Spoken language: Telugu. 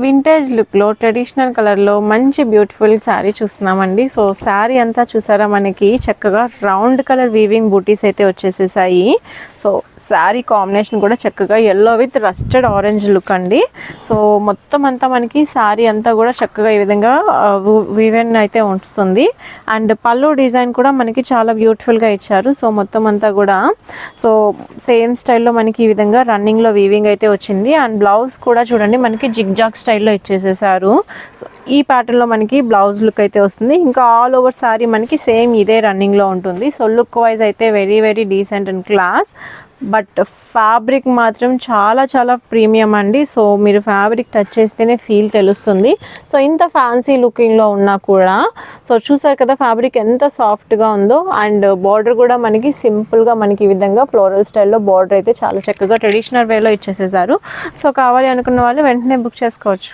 వింటేజ్ లుక్లో ట్రెడిషనల్ కలర్లో మంచి బ్యూటిఫుల్ శారీ చూస్తున్నామండి. సో శారీ అంతా చూసారా మనకి చక్కగా రౌండ్ కలర్ వీవింగ్ బూటీస్ అయితే వచ్చేసేసాయి. సో శారీ కాంబినేషన్ కూడా చక్కగా yellow with rusted orange look అండి. సో మొత్తం అంతా మనకి శారీ అంతా కూడా చక్కగా ఈ విధంగా వీవెన్ అయితే వస్తుంది. అండ్ పళ్ళు డిజైన్ కూడా మనకి చాలా బ్యూటిఫుల్గా ఇచ్చారు. సో మొత్తం అంతా కూడా సో సేమ్ స్టైల్లో మనకి ఈ విధంగా రన్నింగ్లో వీవింగ్ అయితే వచ్చింది. అండ్ బ్లౌజ్ కూడా చూడండి మనకి జిగ్జాగ్ స్టైల్లో ఇచ్చేసేసారు. సో ఈ ప్యాటర్న్లో మనకి బ్లౌజ్ లుక్ అయితే వస్తుంది. ఇంకా ఆల్ ఓవర్ సారీ మనకి సేమ్ ఇదే రన్నింగ్లో ఉంటుంది. సో లుక్ వైజ్ అయితే very very decent and class. But fabric మాత్రం చాలా చాలా ప్రీమియం అండి. సో మీరు ఫ్యాబ్రిక్ టచ్ చేస్తేనే ఫీల్ తెలుస్తుంది. సో ఇంత ఫ్యాన్సీ లుకింగ్లో ఉన్నా కూడా సో చూసారు కదా ఫ్యాబ్రిక్ ఎంత సాఫ్ట్గా ఉందో. అండ్ బార్డర్ కూడా మనకి సింపుల్గా మనకి ఈ విధంగా ఫ్లోరల్ స్టైల్లో బార్డర్ అయితే చాలా చక్కగా ట్రెడిషనల్ వేలో ఇచ్చేసేసారు. సో కావాలి అనుకున్న వాళ్ళు వెంటనే బుక్ చేసుకోవచ్చు.